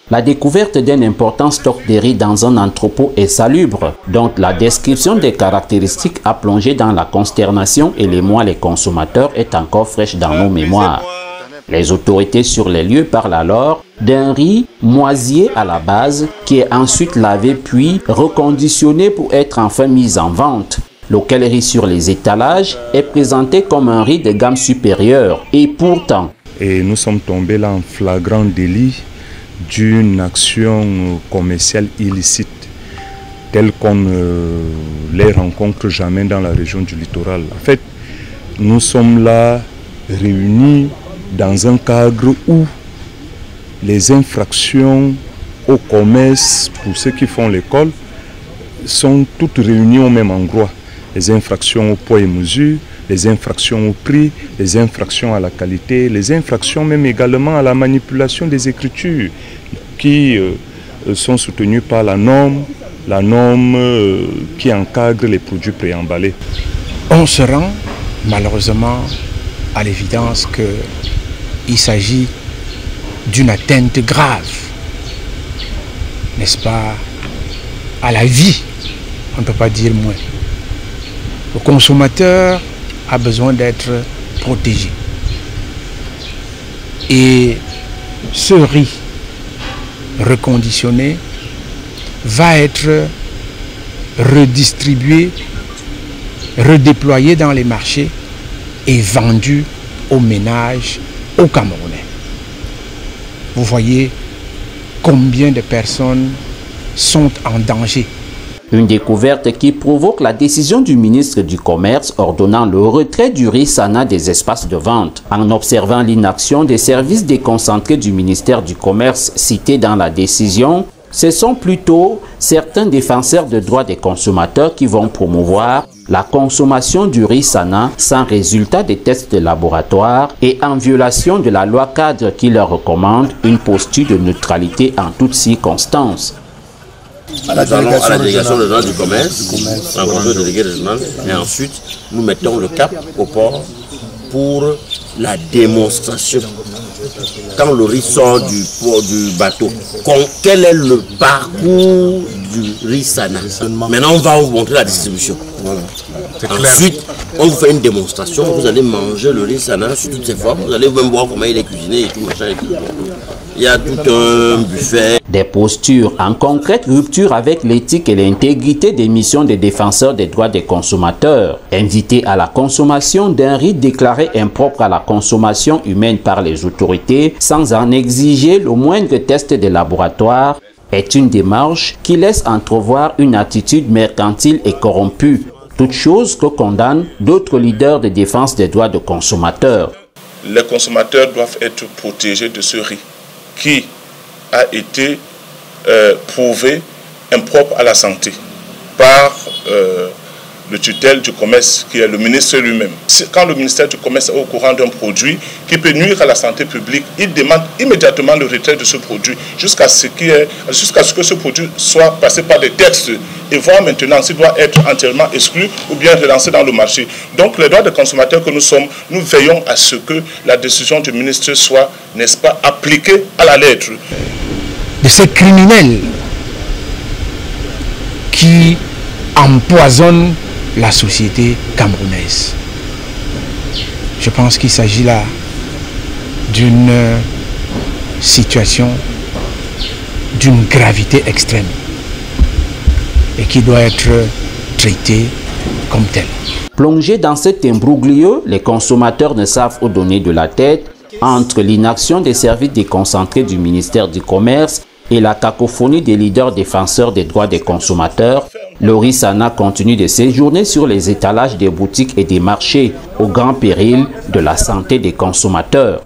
La découverte d'un important stock de riz dans un entrepôt est salubre, dont la description des caractéristiques a plongé dans la consternation et l'émoi les consommateurs est encore fraîche dans nos mémoires. Les autorités sur les lieux parlent alors d'un riz moisier à la base qui est ensuite lavé puis reconditionné pour être enfin mis en vente. Lequel riz sur les étalages est présenté comme un riz de gamme supérieure et pourtant... Et nous sommes tombés là en flagrant délit d'une action commerciale illicite telle qu'on ne les rencontre jamais dans la région du littoral. En fait, nous sommes là réunis dans un cadre où les infractions au commerce pour ceux qui font l'école sont toutes réunies au même endroit. Les infractions au poids et mesure, les infractions au prix, les infractions à la qualité, les infractions même également à la manipulation des écritures qui sont soutenues par la norme qui encadre les produits préemballés. On se rend malheureusement à l'évidence qu'il s'agit d'une atteinte grave, n'est-ce pas, à la vie, on ne peut pas dire moins. Le consommateur a besoin d'être protégé. Et ce riz reconditionné va être redistribué, redéployé dans les marchés et vendu aux ménages, aux Camerounais. Vous voyez combien de personnes sont en danger. Une découverte qui provoque la décision du ministre du Commerce ordonnant le retrait du riz Sana des espaces de vente. En observant l'inaction des services déconcentrés du ministère du Commerce cités dans la décision, ce sont plutôt certains défenseurs de droits des consommateurs qui vont promouvoir la consommation du riz Sana sans résultat des tests de laboratoire et en violation de la loi cadre qui leur recommande une posture de neutralité en toutes circonstances. À la délégation régionale du commerce, rencontrer le délégué régional, et ensuite nous mettons le cap au port pour la démonstration. Quand le riz sort du port du bateau, quel est le parcours du riz Sana? Maintenant on va vous montrer la distribution. Voilà. Ensuite, on vous fait une démonstration, vous allez manger le riz Sana sur toutes ses formes, vous allez même voir comment il est cuisiné et tout machin et tout. Il y a tout un buffet. Des postures en concrète rupture avec l'éthique et l'intégrité des missions des défenseurs des droits des consommateurs. Invités à la consommation d'un riz déclaré impropre à la consommation humaine par les autorités sans en exiger le moindre test de laboratoire est une démarche qui laisse entrevoir une attitude mercantile et corrompue. Toute chose que condamnent d'autres leaders de défense des droits des consommateurs. Les consommateurs doivent être protégés de ce riz qui a été prouvé impropre à la santé par le tutelle du commerce qui est le ministre lui-même. Quand le ministère du commerce est au courant d'un produit qui peut nuire à la santé publique, il demande immédiatement le retrait de ce produit jusqu'à ce que ce produit soit passé par des tests et voir maintenant s'il doit être entièrement exclu ou bien relancé dans le marché. Donc les droits des consommateurs que nous sommes, nous veillons à ce que la décision du ministre soit, n'est-ce pas, appliquée à la lettre. De ces criminels qui empoisonnent la société camerounaise. Je pense qu'il s'agit là d'une situation d'une gravité extrême et qui doit être traitée comme telle. Plongés dans cet imbroglio, les consommateurs ne savent où donner de la tête entre l'inaction des services déconcentrés du ministère du Commerce et la cacophonie des leaders défenseurs des droits des consommateurs. Le riz Sana continue de séjourner sur les étalages des boutiques et des marchés au grand péril de la santé des consommateurs.